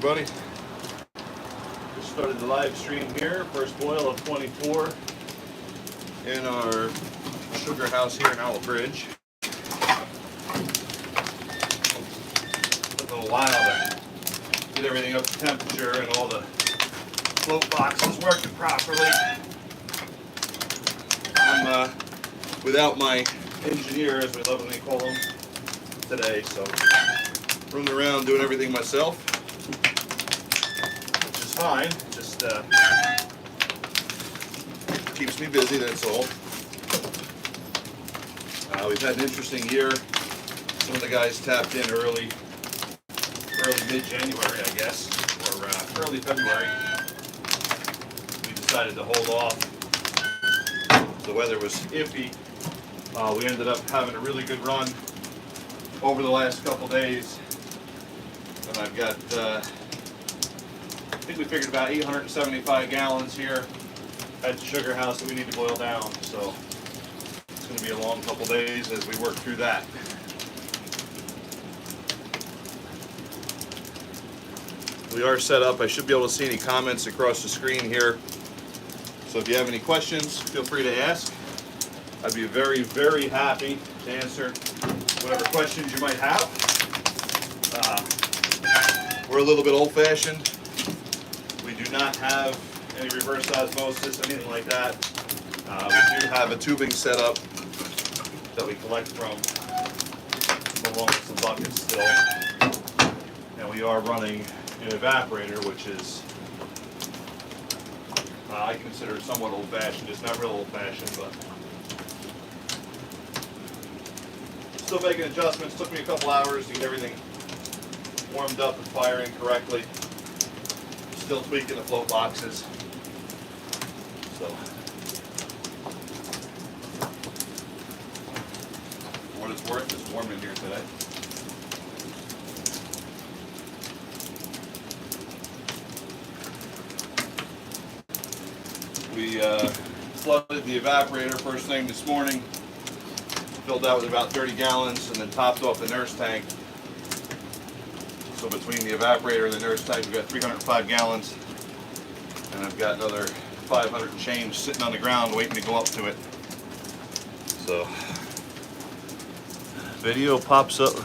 everybody. Just started the live stream here. First boil of 24 in our sugar house here in Owl Bridge. Took a little while to get everything up to temperature and all the float boxes working properly. I'm without my engineer, as we lovingly call him, today, so running around doing everything myself, which is fine. Just keeps me busy, that's all. We've had an interesting year. Some of the guys tapped in early mid-January, I guess, or early February. We decided to hold off. The weather was iffy. We ended up having a really good run over the last couple days. And I've got, I think we figured about 875 gallons here at the sugar house that we need to boil down. So it's going to be a long couple days as we work through that. We are set up. I should be able to see any comments across the screen here. So if you have any questions, feel free to ask. I'd be very, very happy to answer whatever questions you might have. We're a little bit old-fashioned. We do not have any reverse osmosis, anything like that. We do have a tubing set up that we collect from, along with some buckets still. And we are running an evaporator, which is, I consider somewhat old-fashioned. It's not real old-fashioned, but still making adjustments. Took me a couple hours to get everything warmed up and firing correctly. Still tweaking the float boxes. So, for what it's worth, it's warm in here today. We flooded the evaporator first thing this morning. Filled out with about 30 gallons and then topped off the nurse tank. So between the evaporator and the nurse tank, we've got 305 gallons. And I've got another 500 and change sitting on the ground waiting to go up to it. So, video pops up.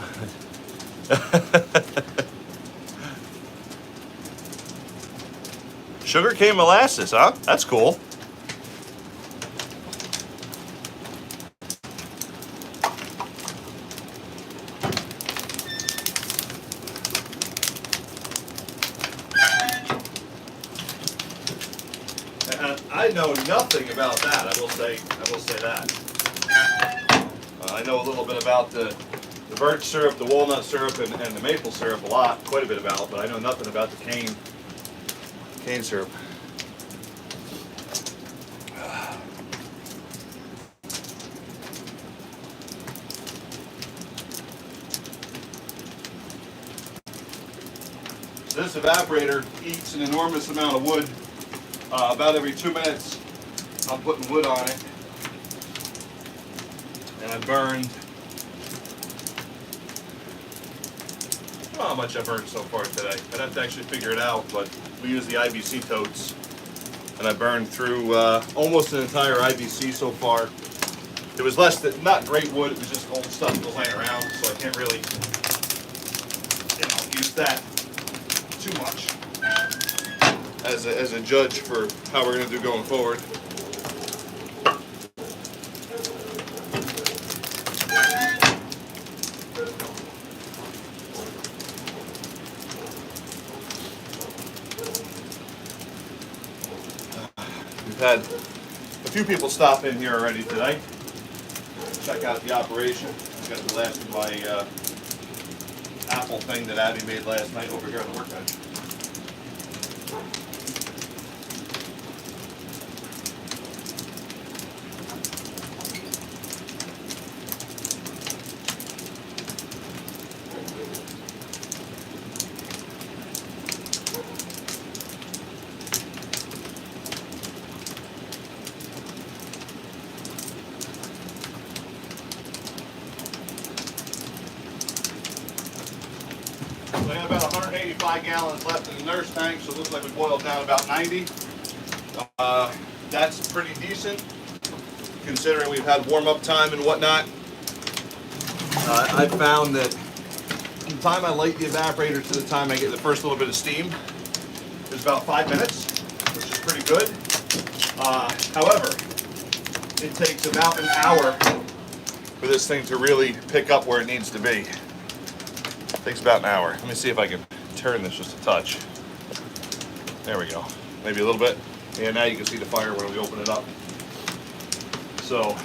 Sugarcane molasses, huh? That's cool. I know nothing about that. I will say that. I know a little bit about the birch syrup, the walnut syrup, and the maple syrup quite a bit about, but I know nothing about the cane syrup. This evaporator eats an enormous amount of wood. About every 2 minutes, I'm putting wood on it, and I burned, I don't know how much I burned so far today. I'd have to actually figure it out, but we use the IBC totes, and I burned through almost an entire IBC so far. It was not great wood, it was just old stuff that was laying around, so I can't really, use that too much as a judge for how we're going to do going forward. We've had a few people stop in here already today, check out the operation. I've got the last of my apple thing that Abby made last night over here on the workbench. So I got about 185 5 gallons left in the nurse tank, so it looks like we boiled down about 90. That's pretty decent, considering we've had warm-up time and whatnot. I found that from the time I light the evaporator to the time I get the first little bit of steam is about 5 minutes, which is pretty good. However, it takes about an hour for this thing to really pick up where it needs to be. It takes about an hour. Let me see if I can turn this just a touch. There we go. Maybe a little bit. Yeah, now you can see the fire when we open it up. So,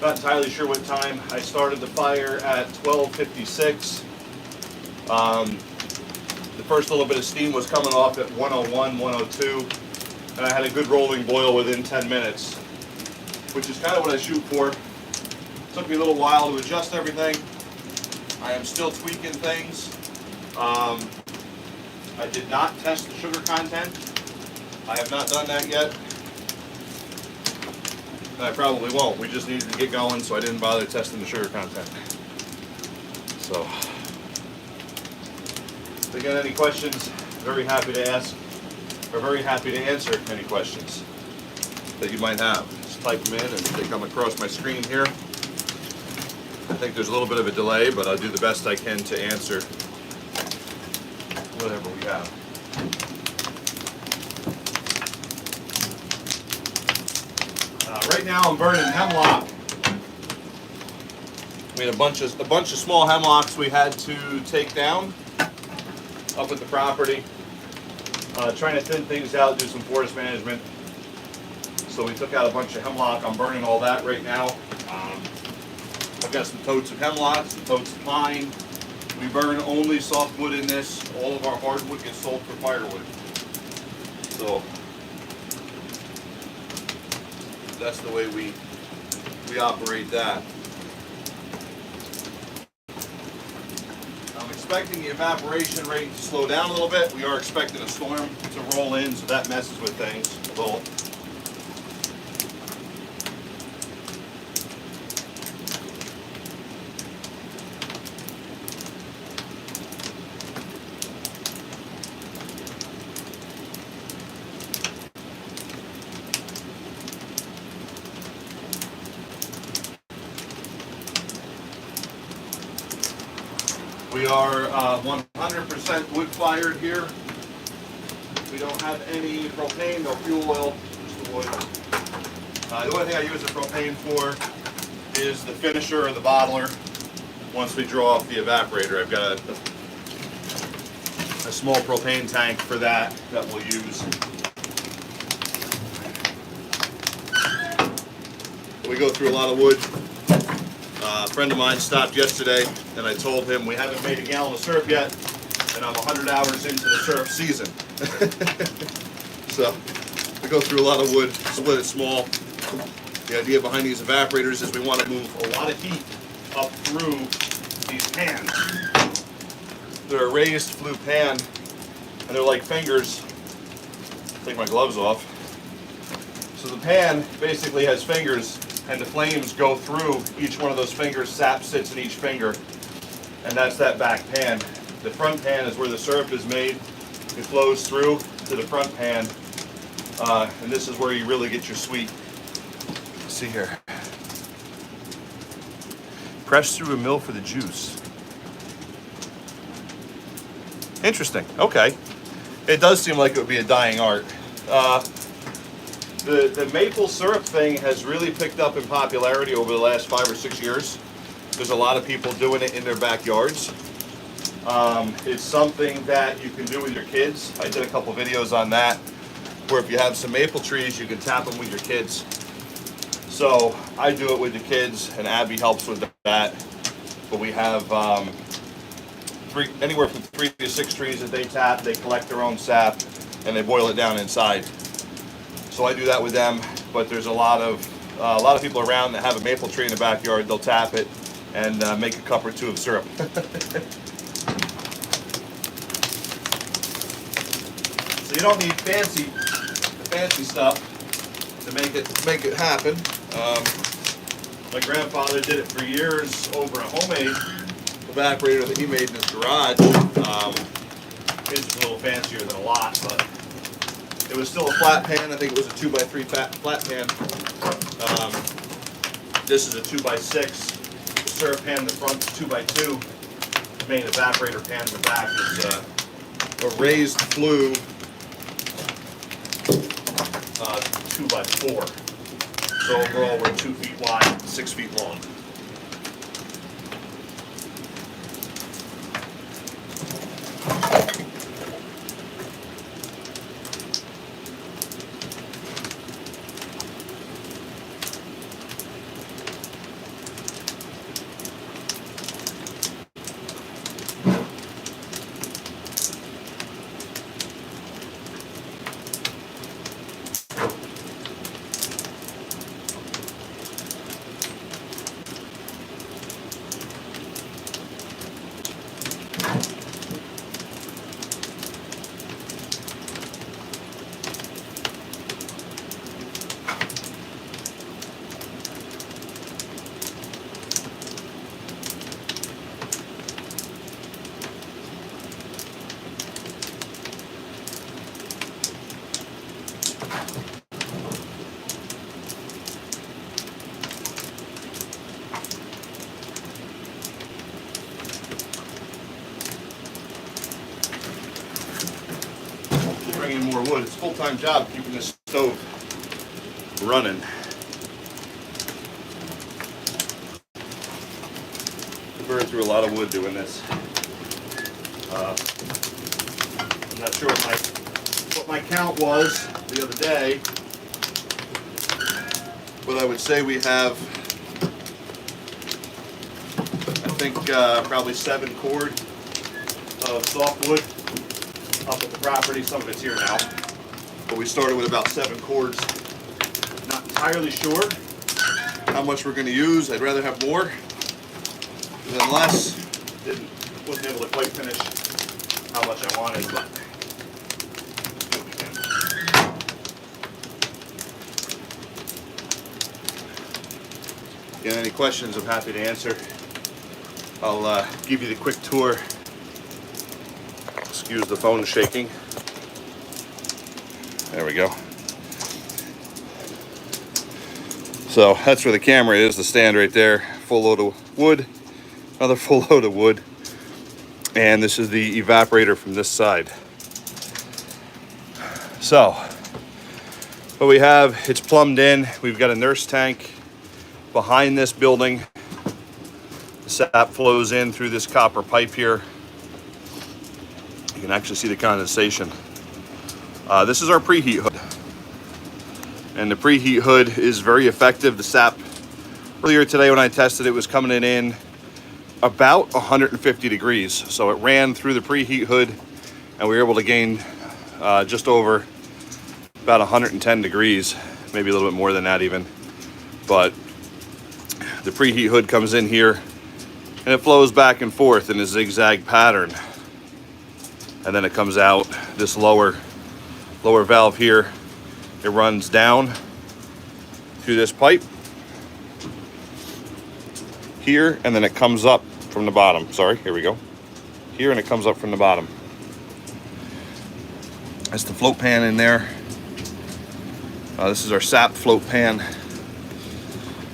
not entirely sure what time. I started the fire at 12:56. The first little bit of steam was coming off at 101, 102. And I had a good rolling boil within 10 minutes, which is kind of what I shoot for. Took me a little while to adjust everything. I am still tweaking things. I did not test the sugar content. I have not done that yet. And I probably won't. We just needed to get going, so I didn't bother testing the sugar content. So, if you got any questions, very happy to ask, or very happy to answer any questions that you might have. Just type them in and they come across my screen here. I think there's a little bit of a delay, but I'll do the best I can to answer whatever we have. Right now I'm burning hemlock. We had a bunch of small hemlocks we had to take down up at the property. Trying to thin things out, do some forest management. So we took out a bunch of hemlock. I'm burning all that right now. I've got some totes of hemlock, some totes of pine. We burn only softwood in this. All of our hardwood gets sold for firewood. So that's the way we operate that. I'm expecting the evaporation rate to slow down a little bit. We are expecting a storm to roll in, so that messes with things a little. We are 100% wood fired here. We don't have any propane, no fuel oil, just the wood. The only thing I use the propane for is the finisher or the bottler. Once we draw off the evaporator, I've got a small propane tank for that we'll use. We go through a lot of wood. A friend of mine stopped yesterday, and I told him we haven't made a gallon of syrup yet, and I'm 100 hours into the syrup season. So we go through a lot of wood, split it small. The idea behind these evaporators is we want to move a lot of heat up through these pans. They're a raised flue pan, and they're like fingers. Take my gloves off. So the pan basically has fingers, and the flames go through each one of those fingers. Sap sits in each finger, and that's that back pan. The front pan is where the syrup is made. It flows through to the front pan, and this is where you really get your sweet. Let's see here. Press through a mill for the juice. Interesting. Okay. It does seem like it would be a dying art. The maple syrup thing has really picked up in popularity over the last 5 or 6 years. There's a lot of people doing it in their backyards. It's something that you can do with your kids. I did a couple videos on that, where if you have some maple trees, you can tap them with your kids. So I do it with the kids, and Abby helps with that. But we have anywhere from 3 to 6 trees that they tap. They collect their own sap, and they boil it down inside. So I do that with them, but there's a lot of people around that have a maple tree in the backyard. They'll tap it and make a cup or two of syrup. So you don't need the fancy stuff to make it happen. My grandfather did it for years over a homemade evaporator that he made in his garage. His was a little fancier than a lot, but it was still a flat pan. I think it was a 2x3 flat pan. This is a 2x6. The syrup pan in the front is 2x2. The main evaporator pan in the back is a raised flue 2x4. So overall, we're 2 feet wide, 6 feet long. Bring in more wood. It's a full-time job keeping this stove running. We burned through a lot of wood doing this. I'm not sure what my count was the other day, but I would say we have, I think, probably 7 cord of softwood up at the property. Some of it's here now, but we started with about 7 cords. Not entirely sure how much we're going to use. I'd rather have more than less. Wasn't able to quite finish how much I wanted, but do what we can. If you have any questions, I'm happy to answer. I'll give you the quick tour. Excuse the phone shaking. There we go. So that's where the camera is, the stand right there. Full load of wood, another full load of wood. And this is the evaporator from this side. So what we have, it's plumbed in. We've got a nurse tank behind this building. The sap flows in through this copper pipe here. You can actually see the condensation. This is our preheat hood. And the preheat hood is very effective. The sap, earlier today when I tested it, was coming in about 150 degrees. So it ran through the preheat hood and we were able to gain just over about 110 degrees, maybe a little bit more than that even. But the preheat hood comes in here and it flows back and forth in a zigzag pattern. And then it comes out this lower valve here. It runs down through this pipe here, and then it comes up from the bottom. Sorry, here we go. Here, and it comes up from the bottom. That's the float pan in there. This is our sap float pan.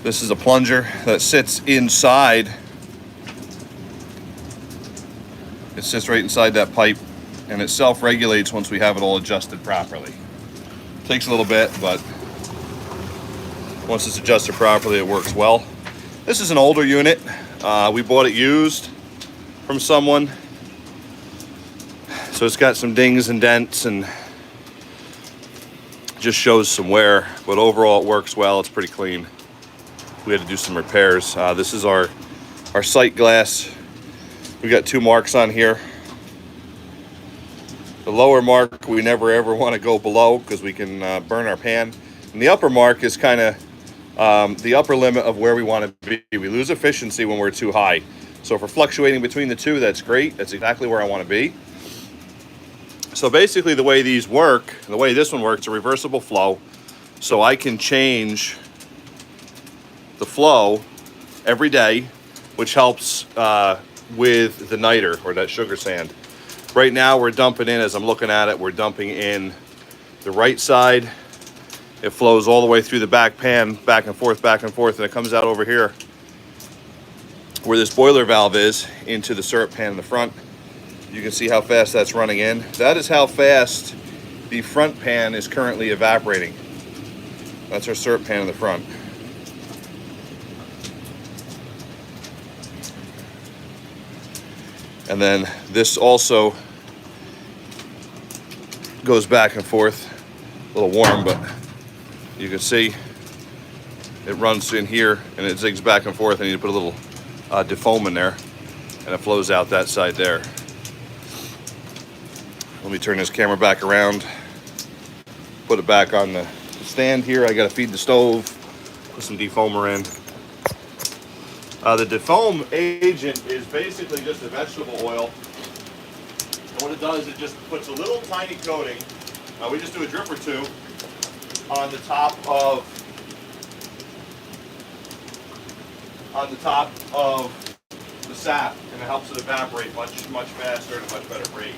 This is a plunger that sits inside. It sits right inside that pipe, and it self-regulates once we have it all adjusted properly. Takes a little bit, but once it's adjusted properly, it works well. This is an older unit. We bought it used from someone. So it's got some dings and dents and just shows some wear, but overall it works well. It's pretty clean. We had to do some repairs. This is our sight glass. We got 2 marks on here. The lower mark we never ever want to go below because we can burn our pan. And the upper mark is kind of the upper limit of where we want to be. We lose efficiency when we're too high. So if we're fluctuating between the two, that's great. That's exactly where I want to be. So basically the way these work, the way this one works, it's a reversible flow. So I can change the flow every day, which helps with the niter or that sugar sand. Right now we're dumping in, as I'm looking at it, we're dumping in the right side. It flows all the way through the back pan, back and forth, and it comes out over here where this boiler valve is into the syrup pan in the front. You can see how fast that's running in. That is how fast the front pan is currently evaporating. That's our syrup pan in the front. And then this also goes back and forth. A little warm, but you can see it runs in here and it zigs back and forth. I need to put a little defoam in there, and it flows out that side there. Let me turn this camera back around, put it back on the stand here. I got to feed the stove, put some defoamer in. The defoam agent is basically just a vegetable oil, and what it does, it just puts a little tiny coating. We just do a drip or two on the top of the sap, and it helps it evaporate much faster at a much better rate.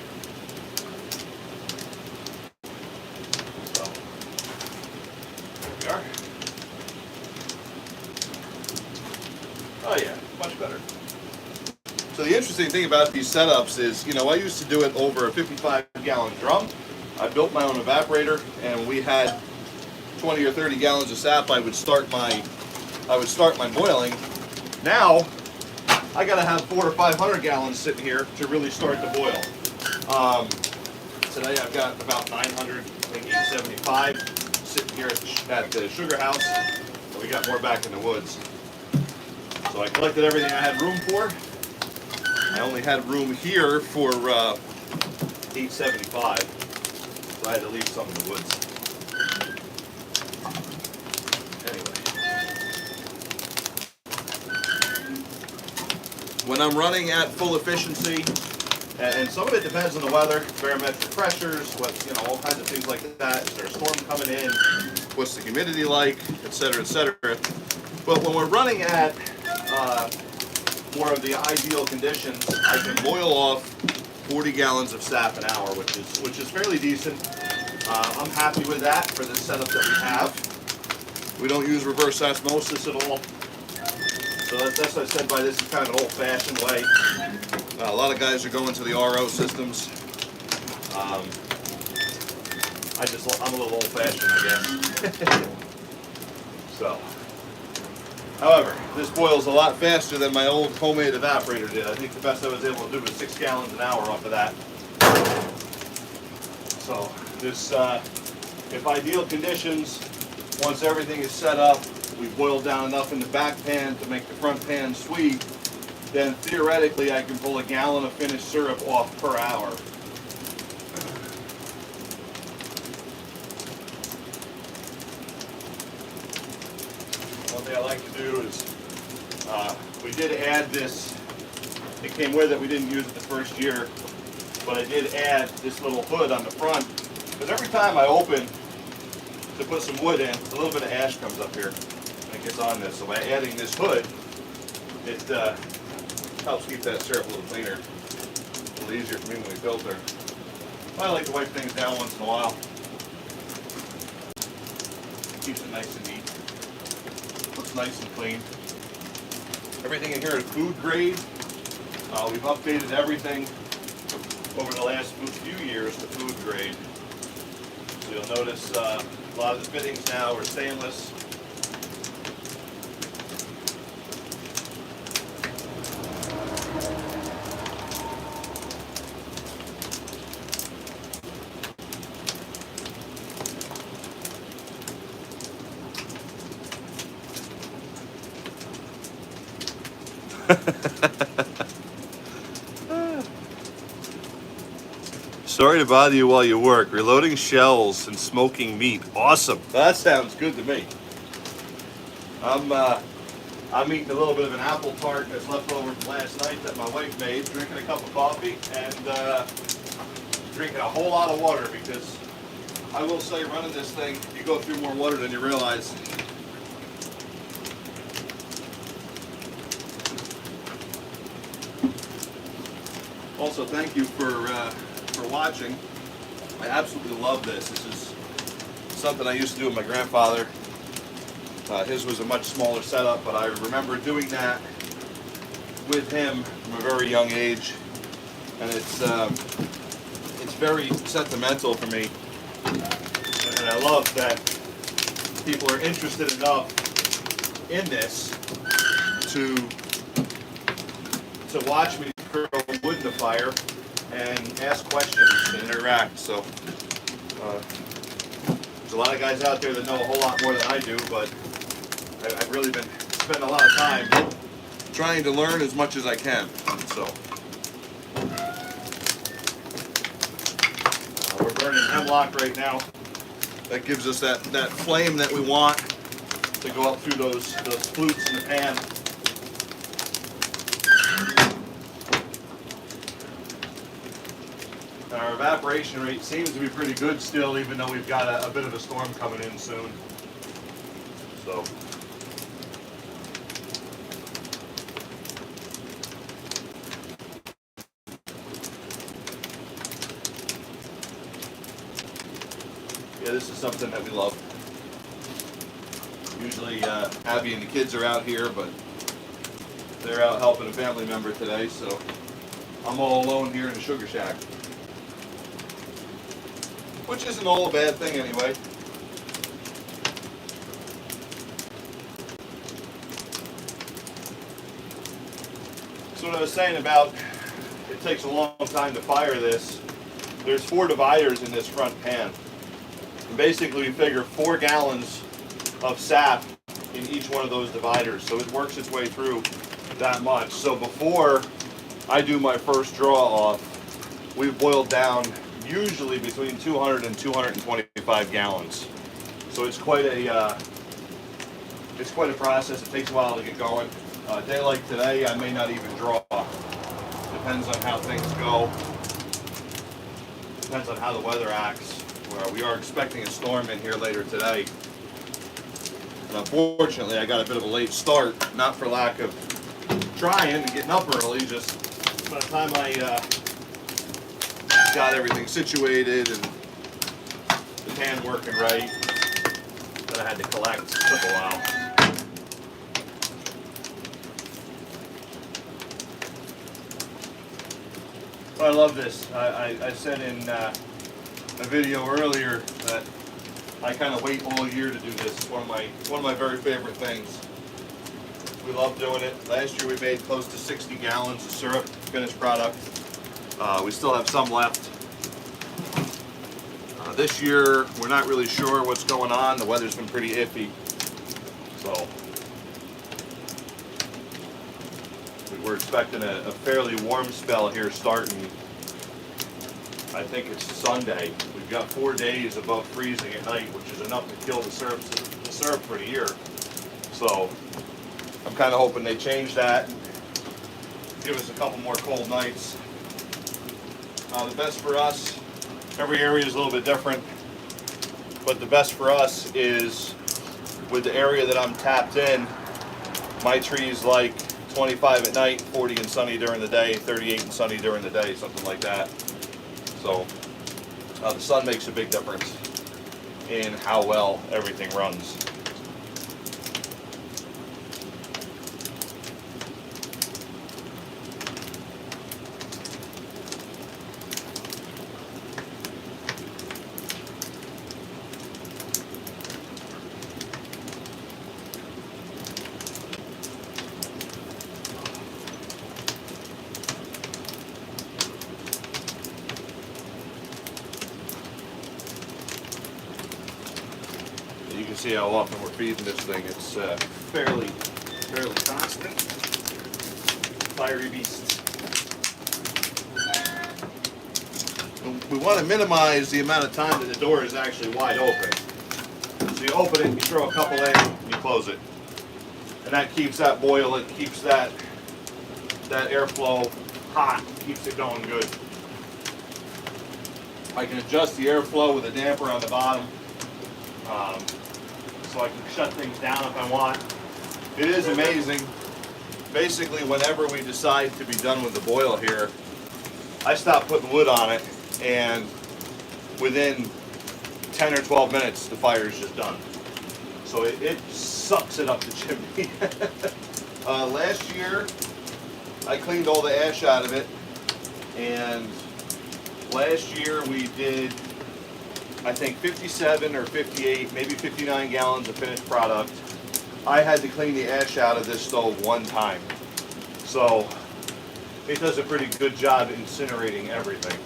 So there we are. Oh yeah, much better. So the interesting thing about these setups is, you know, I used to do it over a 55-gallon drum. I built my own evaporator, and we had 20 or 30 gallons of sap. I would start my boiling. Now I gotta have 400 or 500 gallons sitting here to really start the boil. Today I've got about 900, maybe 875 sitting here at the sugar house. We got more back in the woods. So I collected everything I had room for. I only had room here for 875, so I had to leave some in the woods. When I'm running at full efficiency, and some of it depends on the weather, barometric pressures, all kinds of things like that. Is there a storm coming in? What's the humidity like, et cetera, et cetera. But when we're running at more of the ideal conditions, I can boil off 40 gallons of sap an hour, which is fairly decent. I'm happy with that for the setup that we have. We don't use reverse osmosis at all. So that's what I said by this is kind of an old-fashioned way. A lot of guys are going to the RO systems. I'm a little old-fashioned, I guess. So, however, this boils a lot faster than my old homemade evaporator did. I think the best I was able to do was 6 gallons an hour off of that. So this, if ideal conditions, once everything is set up, we've boiled down enough in the back pan to make the front pan sweet, then theoretically I can pull a gallon of finished syrup off per hour. One thing I like to do is, we did add this, it came with it, we didn't use it the first year, but I did add this little hood on the front, because every time I open to put some wood in, a little bit of ash comes up here. It gets on this, so by adding this hood, it helps keep that syrup a little cleaner, a little easier for me when we filter. I like to wipe things down once in a while. Keeps it nice and neat. Looks nice and clean. Everything in here is food grade. We've updated everything over the last few years to food grade. So you'll notice a lot of the fittings now are stainless. Sorry to bother you while you work. Reloading shells and smoking meat. Awesome. That sounds good to me. I'm eating a little bit of an apple tart that's left over from last night that my wife made, drinking a cup of coffee, and drinking a whole lot of water, because I will say, running this thing, you go through more water than you realize. Also, thank you for for watching. I absolutely love this. This is something I used to do with my grandfather. His was a much smaller setup, but I remember doing that with him from a very young age, and it's very sentimental for me. And I love that people are interested enough in this to watch me throw wood in the fire and ask questions and interact. So there's a lot of guys out there that know a whole lot more than I do, but I've really been spending a lot of time trying to learn as much as I can. So we're burning hemlock right now. That gives us that flame that we want to go up through those flutes in the pan. Our evaporation rate seems to be pretty good still, even though we've got a bit of a storm coming in soon. So yeah, this is something that we love. Usually Abby and the kids are out here, but they're out helping a family member today, so I'm all alone here in the sugar shack. Which isn't all a bad thing anyway. So what I was saying about it takes a long time to fire this, there's 4 dividers in this front pan. And basically we figure 4 gallons of sap in each one of those dividers. So it works its way through that much. So before I do my first draw off, we've boiled down usually between 200 and 225 gallons. So it's quite a process. It takes a while to get going. A day like today, I may not even draw. Depends on how things go. Depends on how the weather acts. We are expecting a storm in here later today. And unfortunately, I got a bit of a late start, not for lack of trying and getting up early, just by the time I got everything situated and the pan working right that I had to collect. It took a while. I love this. I said in a video earlier that I kind of wait all year to do this. It's one of my very favorite things. We love doing it. Last year we made close to 60 gallons of syrup, finished product. We still have some left. This year we're not really sure what's going on. The weather's been pretty iffy. So we're expecting a fairly warm spell here starting, I think it's Sunday. We've got 4 days above freezing at night, which is enough to kill the syrup for the year. So I'm kind of hoping they change that, give us a couple more cold nights. The best for us, every area is a little bit different, but the best for us is with the area that I'm tapped in, my trees like 25 at night, 40 and sunny during the day, 38 and sunny during the day, something like that. So the sun makes a big difference in how well everything runs. You can see how often we're feeding this thing. It's fairly constant. Fiery beast. We want to minimize the amount of time that the door is actually wide open. So you open it, you throw a couple in, you close it. And that keeps that boil, it keeps that airflow hot, keeps it going good. I can adjust the airflow with a damper on the bottom. So I can shut things down if I want. It is amazing. Basically, whenever we decide to be done with the boil here, I stop putting wood on it and within 10 or 12 minutes, the fire is just done. So it sucks it up the chimney. Last year, I cleaned all the ash out of it, and last year we did, I think, 57 or 58, maybe 59 gallons of finished product. I had to clean the ash out of this stove one time. So it does a pretty good job incinerating everything.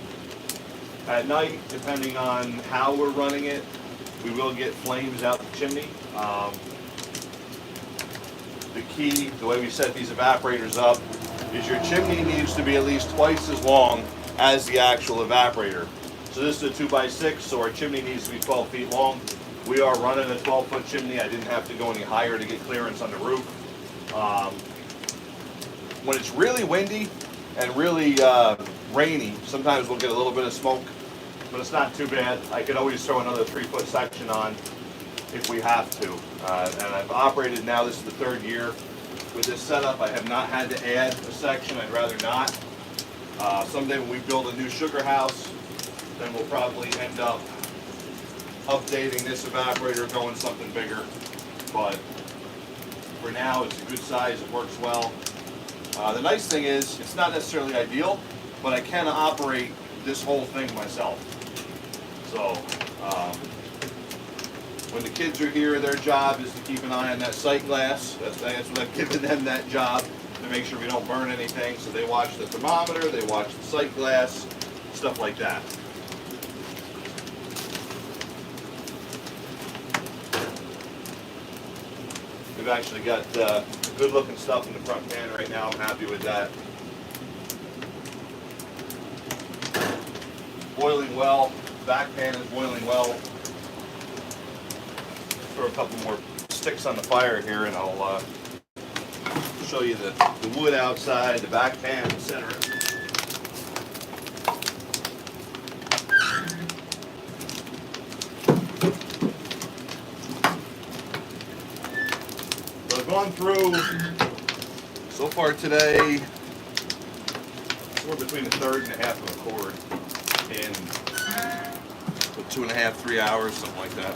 At night, depending on how we're running it, we will get flames out the chimney. The key, the way we set these evaporators up, is your chimney needs to be at least twice as long as the actual evaporator. So this is a 2x6, so our chimney needs to be 12 feet long. We are running a 12-foot chimney. I didn't have to go any higher to get clearance on the roof. When it's really windy and really rainy, sometimes we'll get a little bit of smoke, but it's not too bad. I could always throw another 3-foot section on if we have to. And I've operated now, this is the 3rd year with this setup. I have not had to add a section, I'd rather not. Someday when we build a new sugar house, then we'll probably end up updating this evaporator, going something bigger. But for now, it's a good size, it works well. The nice thing is, it's not necessarily ideal, but I can operate this whole thing myself. So, when the kids are here, their job is to keep an eye on that sight glass. That's what I've given them, that job, to make sure we don't burn anything. So they watch the thermometer, they watch the sight glass, stuff like that. We've actually got good looking stuff in the front pan right now. I'm happy with that. Boiling well. Back pan is boiling well. Throw a couple more sticks on the fire here and I'll show you the wood outside, the back pan, etc. So I've gone through, so far today, somewhere between 1/3 and 1/2 of a cord in 2.5, 3 hours, something like that.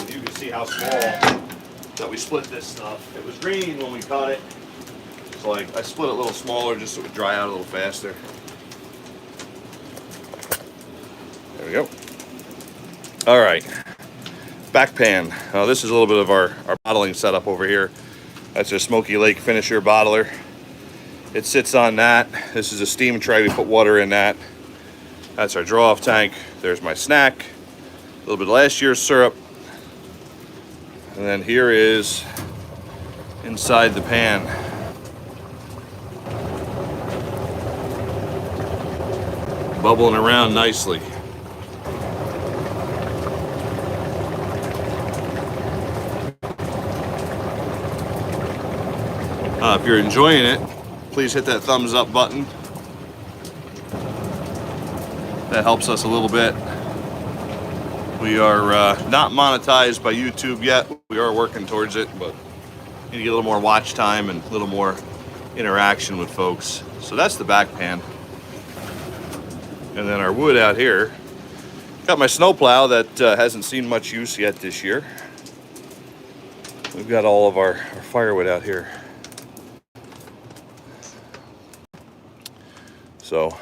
You can see how small that we split this stuff. It was green when we cut it, so I split it a little smaller just so it would dry out a little faster. There we go. All right, back pan. This is a little bit of our bottling setup over here. That's a Smoky Lake Finisher bottler. It sits on that. This is a steam tray. We put water in that. That's our draw-off tank. There's my snack. A little bit of last year's syrup. And then here is inside the pan. Bubbling around nicely. If you're enjoying it, please hit that thumbs up button. That helps us a little bit. We are not monetized by YouTube yet. We are working towards it, but need to get a little more watch time and a little more interaction with folks. So that's the back pan. And then our wood out here. Got my snowplow that hasn't seen much use yet this year. We've got all of our firewood out here. So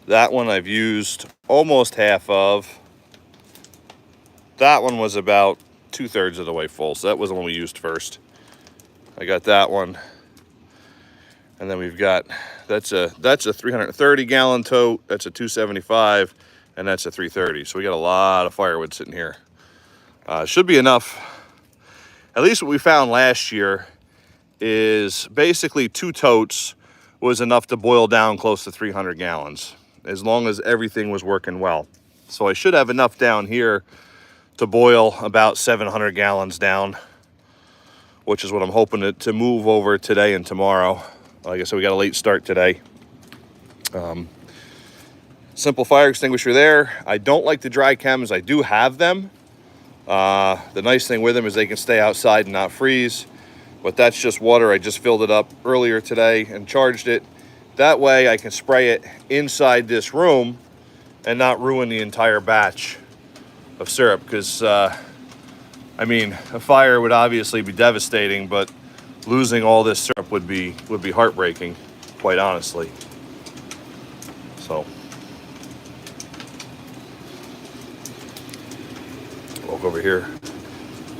that one I've used almost half of. That one was about 2/3 of the way full, so that was the one we used first. I got that one. And then we've got, that's a 330 gallon tote, that's a 275, and that's a 330. So we got a lot of firewood sitting here. Should be enough. At least what we found last year is basically 2 totes was enough to boil down close to 300 gallons, as long as everything was working well. So I should have enough down here to boil about 700 gallons down, which is what I'm hoping to move over today and tomorrow. Like I said, we got a late start today. Simple fire extinguisher there. I don't like the dry chems. I do have them. The nice thing with them is they can stay outside and not freeze. but that's just water. I just filled it up earlier today and charged it. That way I can spray it inside this room and not ruin the entire batch of syrup, because I mean, a fire would obviously be devastating, but losing all this syrup would be heartbreaking, quite honestly. So walk over here,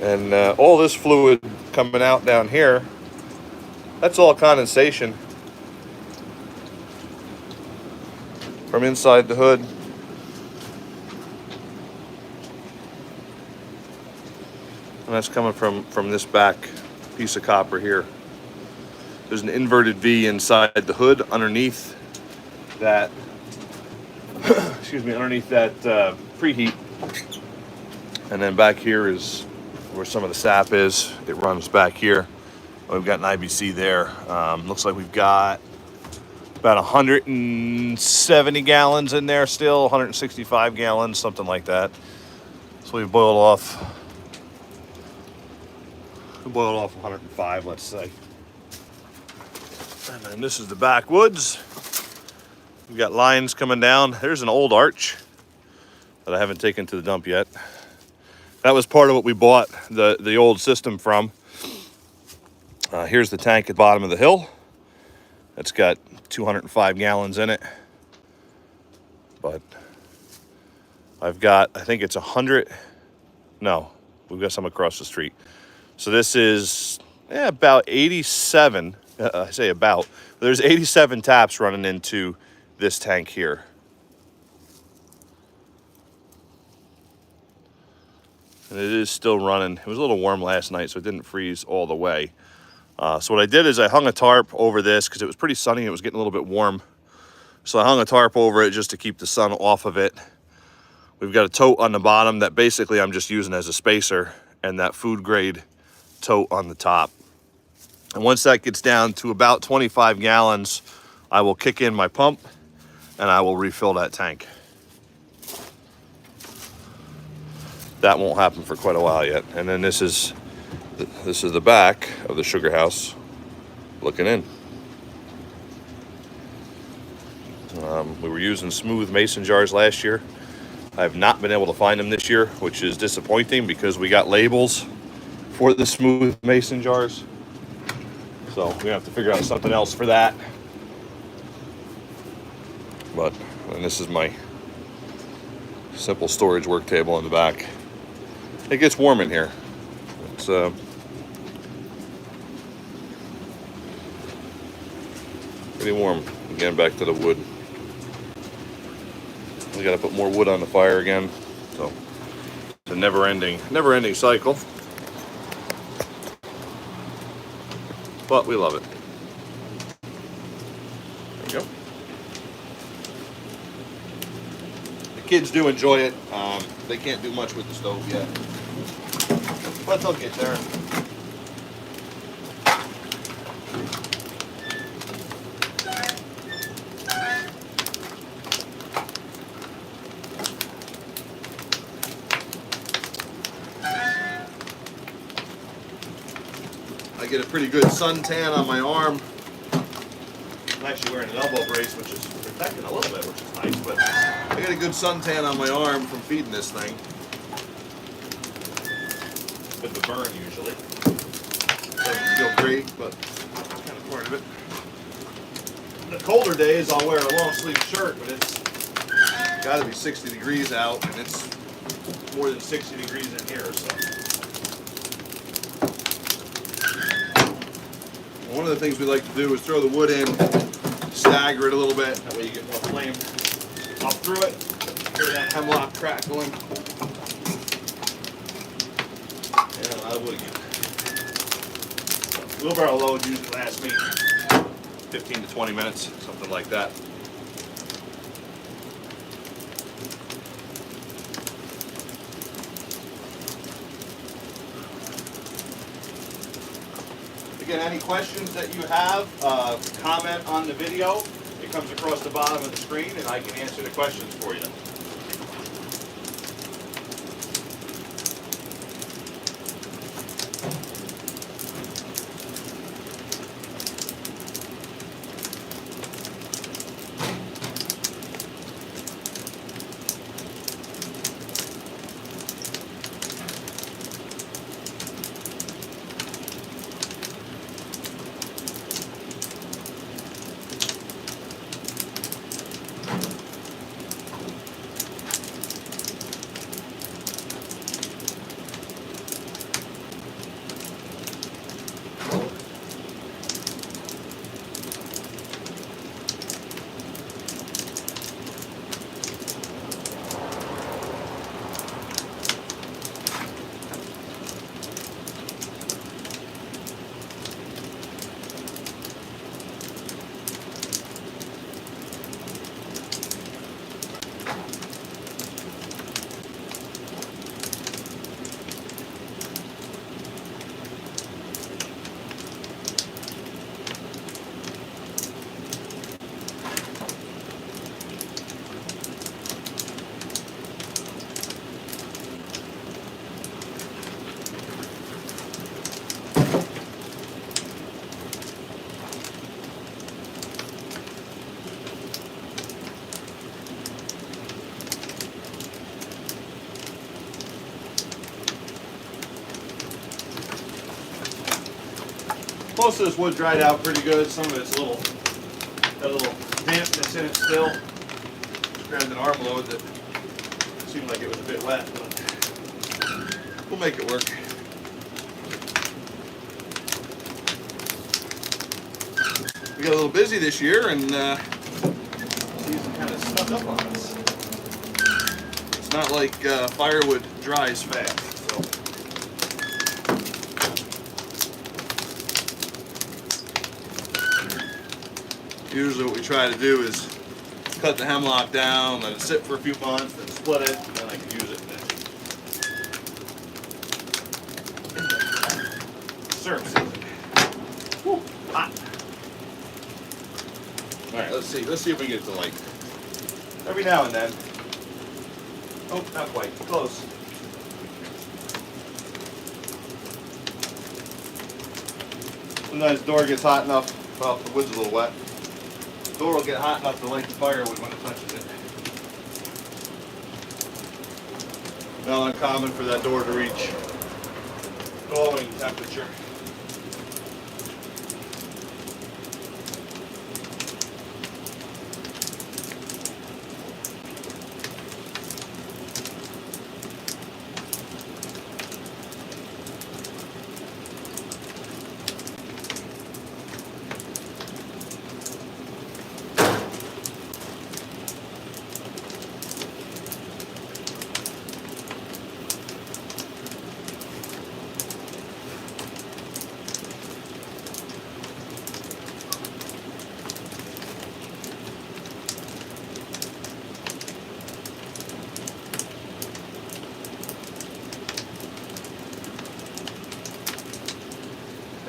and all this fluid coming out down here, that's all condensation from inside the hood. And that's coming from this back piece of copper here. There's an inverted V inside the hood underneath that, excuse me, underneath that preheat. And then back here is where some of the sap is. It runs back here. We've got an IBC there. Looks like we've got about 170 gallons in there still, 165 gallons, something like that. So we've boiled off 105, let's say. And then this is the backwoods. We've got lines coming down. There's an old arch that I haven't taken to the dump yet. That was part of what we bought the old system from. Here's the tank at the bottom of the hill. It's got 205 gallons in it. But I've got, I think it's 100. No, we've got some across the street. So this is about 87. I say about. There's 87 taps running into this tank here. And it is still running. It was a little warm last night, so it didn't freeze all the way. So what I did is I hung a tarp over this because it was pretty sunny. It was getting a little bit warm. So I hung a tarp over it just to keep the sun off of it. We've got a tote on the bottom that basically I'm just using as a spacer, and that food grade tote on the top. And once that gets down to about 25 gallons, I will kick in my pump and I will refill that tank. That won't happen for quite a while yet. And then this is the back of the sugar house looking in. We were using smooth mason jars last year. I have not been able to find them this year, which is disappointing because we got labels for the smooth mason jars. So we have to figure out something else for that. But, and this is my simple storage work table in the back. It gets warm in here. It's pretty warm. Again, back to the wood. We gotta put more wood on the fire again. So it's a never-ending cycle. But we love it. There we go. The kids do enjoy it. They can't do much with the stove yet, but they'll get there. I get a pretty good suntan on my arm. I'm actually wearing an elbow brace, which is protecting a little bit, which is nice, but I got a good suntan on my arm from feeding this thing. With the burn usually. Doesn't feel great, but that's kind of part of it. The colder days I'll wear a long sleeve shirt, but it's got to be 60 degrees out, and it's more than 60 degrees in here, so. One of the things we like to do is throw the wood in, stagger it a little bit, that way you get more flame up through it. Hear that hemlock crackling. And out of wood again. Wheelbarrow load usually lasts me 15 to 20 minutes, something like that. Again, any questions that you have, comment on the video. It comes across the bottom of the screen and I can answer the questions for you. most of this wood dried out pretty good. Some of it's got a little dampness in it still. Just grabbed an arm load that seemed like it was a bit wet, but we'll make it work. We got a little busy this year, and season kind of snuck up on us. It's not like firewood dries fast. So. Usually what we try to do is cut the hemlock down, let it sit for a few months, then split it, and then I can use it in syrup season. Whew, hot. Alright, let's see if we can get it to light. Every now and then. Oh, not quite. Close. Sometimes the door gets hot enough. Well, the wood's a little wet. The door will get hot enough to light the firewood when it touches it. Not uncommon for that door to reach glowing temperature.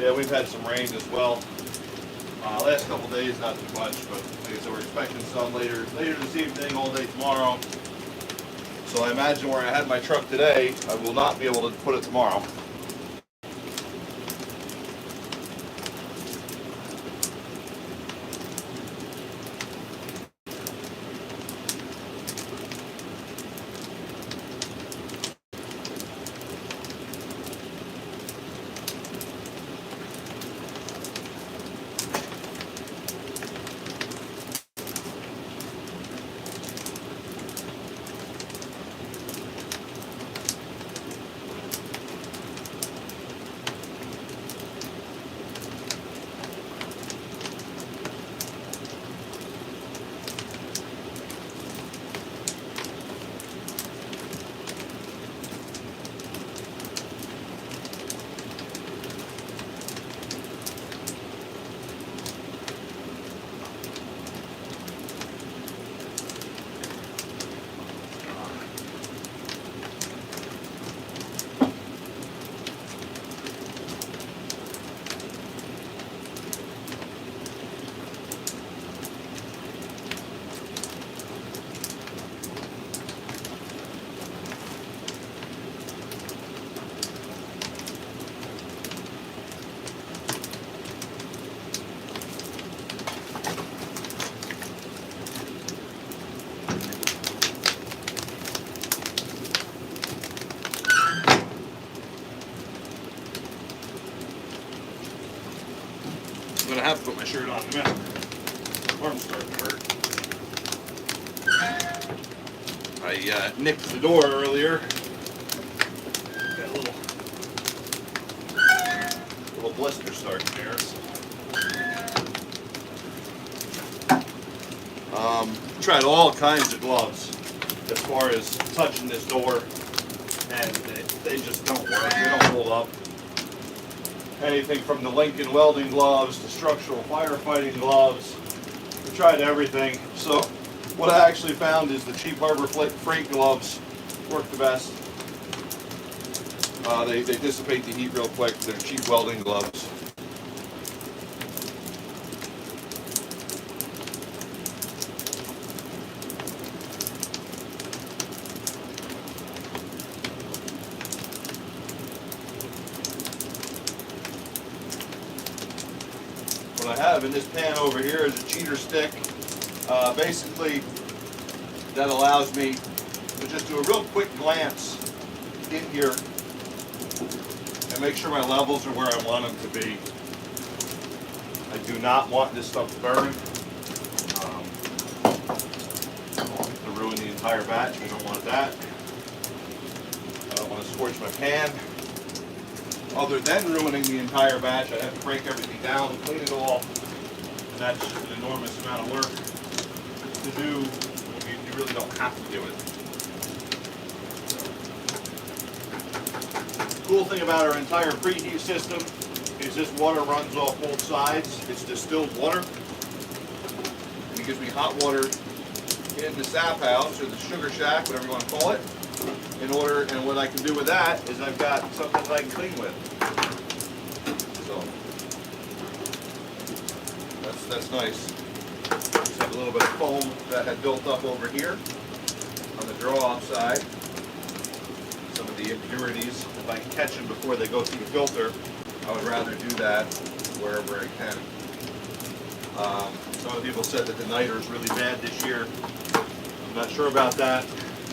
Yeah, we've had some rain as well. Last couple days, not too much, but like I said, we're expecting some later this evening, all day tomorrow. So I imagine where I had my truck today, I will not be able to put it tomorrow. I'm gonna have to put my shirt on in a minute. Arm's starting to hurt. I nicked the door earlier. Got a little blister starting there. Tried all kinds of gloves as far as touching this door, and they just don't work. They don't hold up. Anything from the Lincoln welding gloves to structural firefighting gloves. We tried everything. So what I actually found is the cheap Harbor Freight gloves work the best. They dissipate the heat real quick. They're cheap welding gloves. What I have in this pan over here is a cheater stick. Basically, that allows me to just do a real quick glance in here and make sure my levels are where I want them to be. I do not want this stuff to burn. To ruin the entire batch. I don't want that. I don't want to scorch my pan. Other than ruining the entire batch, I have to break everything down and clean it all. And that's just an enormous amount of work to do when you really don't have to do it. The cool thing about our entire preheat system is this water runs off both sides. It's distilled water. And it gives me hot water in the sap house or the sugar shack, whatever you want to call it. And what I can do with that is I've got something that I can clean with. So that's nice. Just have a little bit of foam that had built up over here on the draw-off side. Some of the impurities, if I can catch them before they go through the filter, I would rather do that wherever I can. Some of the people said that the niter is really bad this year. I'm not sure about that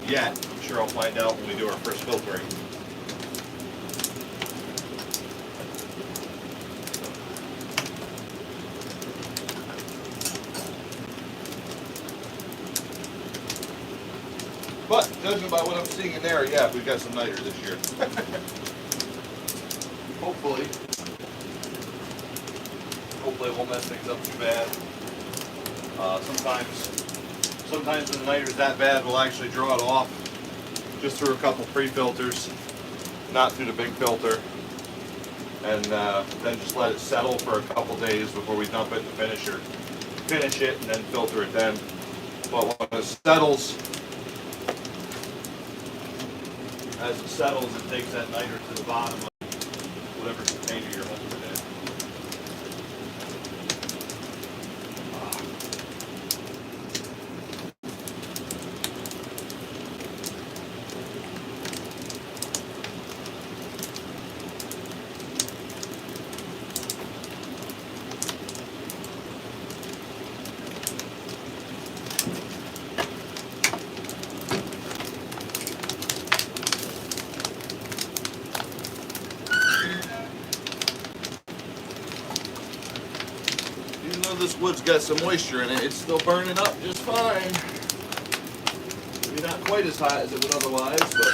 yet. I'm sure I'll find out when we do our first filtering. But judging by what I'm seeing in there, yeah, we've got some niter this year. Hopefully it won't mess things up too bad. Sometimes when the niter is that bad, we'll actually draw it off just through a couple pre-filters, not through the big filter, and then just let it settle for a couple days before we dump it in the finisher. Finish it and then filter it then. But when it settles, as it settles, it takes that niter to the bottom of whatever container you're holding it in. This wood's got some moisture in it, it's still burning up just fine. Maybe not quite as hot as it would otherwise, but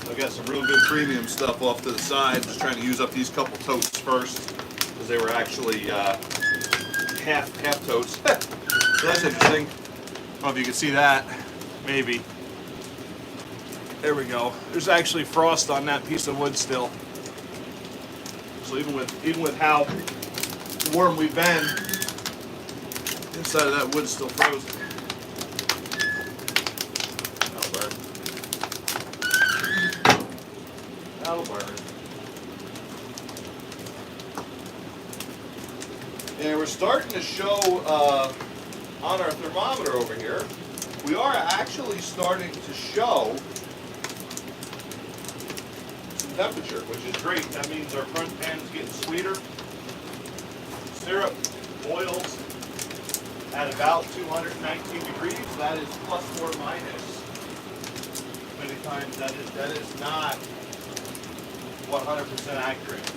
I've got some real good premium stuff off to the side. Just trying to use up these couple totes first, because they were actually half totes. So that's interesting. I don't know if you can see that, maybe. There we go. There's actually frost on that piece of wood still. So even with how warm we've been, inside of that wood's still frozen. That'll burn. That'll burn. And we're starting to show on our thermometer over here, we are actually starting to show temperature, which is great. That means our front pan is getting sweeter. Syrup boils at about 219 degrees. That is plus or minus. Many times that is not 100% accurate.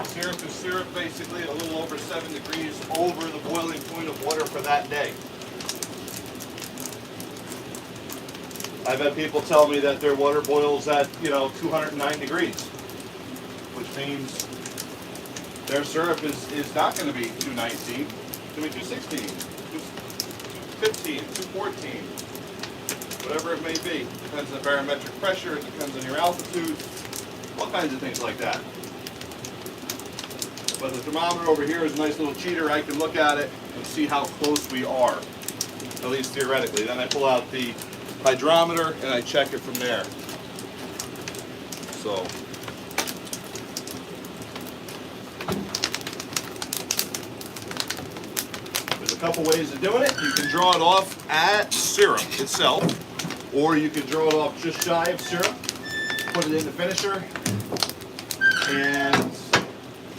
Syrup is syrup, basically a little over 7 degrees over the boiling point of water for that day. I've had people tell me that their water boils at, 209 degrees, which means their syrup is not going to be 219, it's going to be 216, 215, 214, whatever it may be. It depends on the barometric pressure, it depends on your altitude, all kinds of things like that. But the thermometer over here is a nice little cheater. I can look at it and see how close we are, at least theoretically. Then I pull out the hydrometer and I check it from there. So there's a couple ways of doing it. You can draw it off at syrup itself, or you can draw it off just shy of syrup, put it in the finisher, and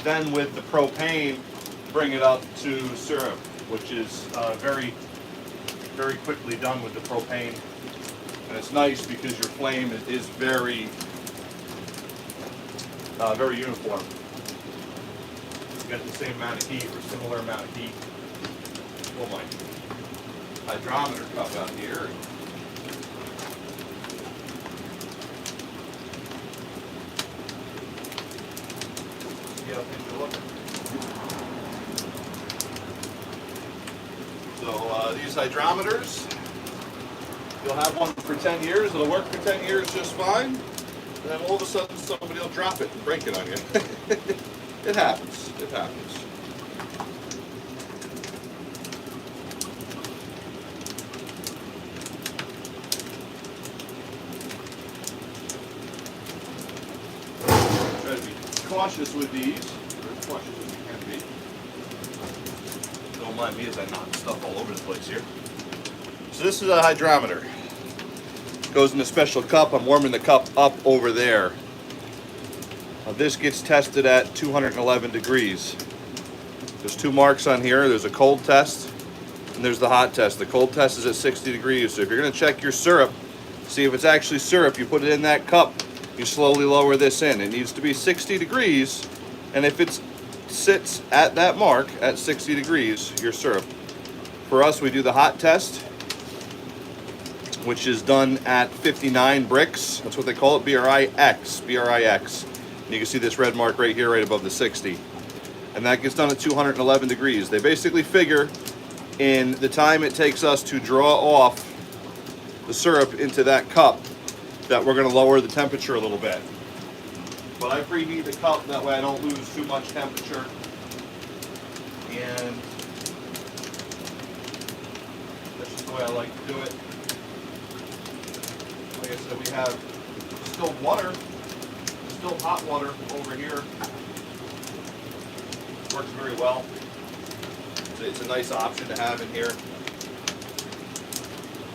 then with the propane bring it up to syrup, which is very quickly done with the propane. And it's nice because your flame is very, very uniform. You get the same amount of heat or similar amount of heat. Pull my hydrometer cup out here. See how things are looking. So these hydrometers, you'll have one for 10 years. It'll work for 10 years just fine. And then all of a sudden somebody will drop it and break it on you. It happens. It happens. Try to be cautious with these, or as cautious as you can be. Don't mind me as I knock stuff all over the place here. So this is a hydrometer. Goes in a special cup. I'm warming the cup up over there. Now this gets tested at 211 degrees. There's two marks on here. There's a cold test and there's the hot test. The cold test is at 60 degrees. So if you're going to check your syrup, see if it's actually syrup, you put it in that cup. You slowly lower this in. It needs to be 60 degrees. And if it sits at that mark at 60 degrees, your syrup. For us, we do the hot test, which is done at 59 bricks. That's what they call it, BRIX, BRIX. And you can see this red mark right here, right above the 60. And that gets done at 211 degrees. They basically figure in the time it takes us to draw off the syrup into that cup that we're gonna lower the temperature a little bit. But I preheat the cup, that way I don't lose too much temperature. And that's just the way I like to do it. Like I said, we have still water, still hot water over here. Works very well. It's a nice option to have in here.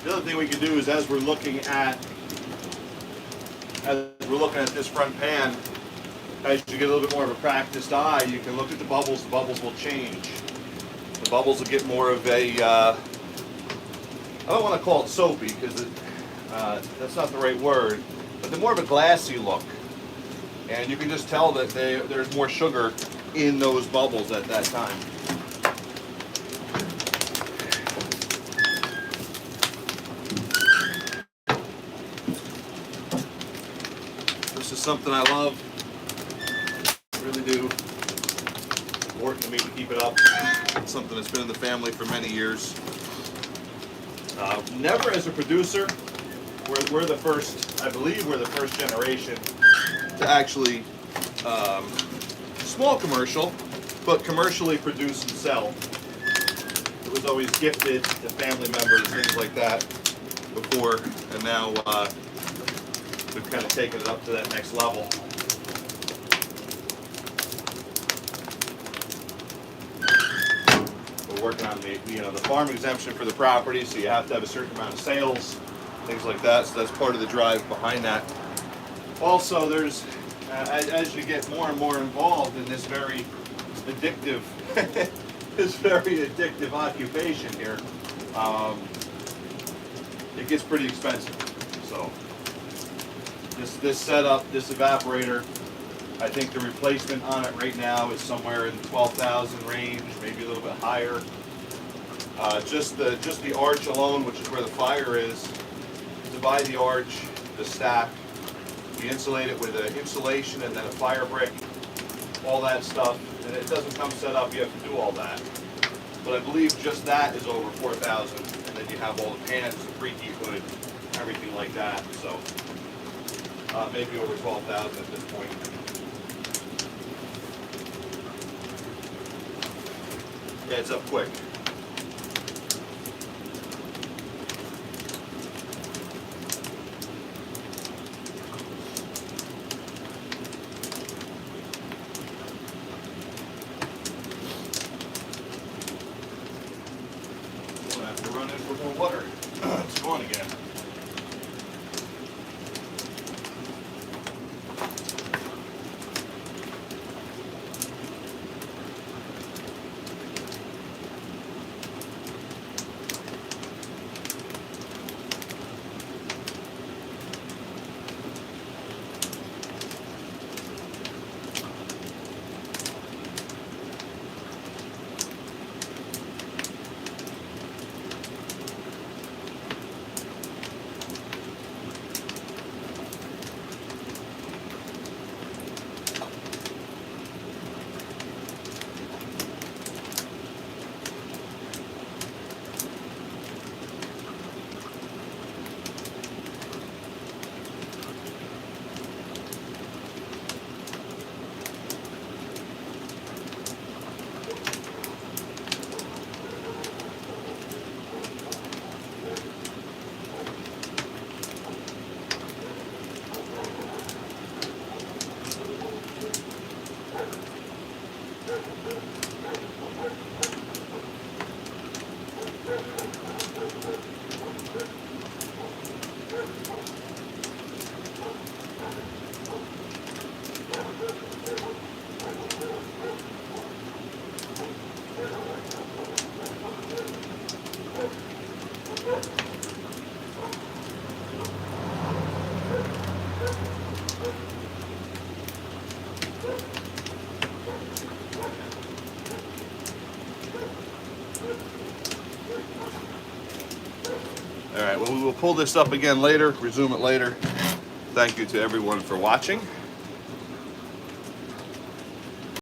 The other thing we can do is as we're looking at this front pan, as you get a little bit more of a practiced eye, you can look at the bubbles will change. The bubbles will get more of a, I don't want to call it soapy because that's not the right word, but they're more of a glassy look. And you can just tell that there's more sugar in those bubbles at that time. This is something I love. Really do. Important to me to keep it up. It's something that's been in the family for many years. Never as a producer. We're the first, I believe we're the first generation to actually, small commercial, but commercially produce and sell. It was always gifted to family members, things like that before, and now we've kind of taken it up to that next level. Working on the farm exemption for the property, so you have to have a certain amount of sales, things like that. So that's part of the drive behind that. Also, there's as you get more and more involved in this very addictive, occupation here, it gets pretty expensive. So this setup, this evaporator, I think the replacement on it right now is somewhere in the 12,000 range, maybe a little bit higher. Just the arch alone, which is where the fire is, to buy the arch, the stack, you insulate it with an insulation and then a fire brick, all that stuff, and it doesn't come set up, you have to do all that. But I believe just that is over 4,000, and then you have all the pans, the preheat hood, everything like that, so maybe over 12,000 at this point. Yeah, it's up quick. We'll have to run in for more water. It's gone again. All right, well, we will pull this up again later, resume it later. Thank you to everyone for watching.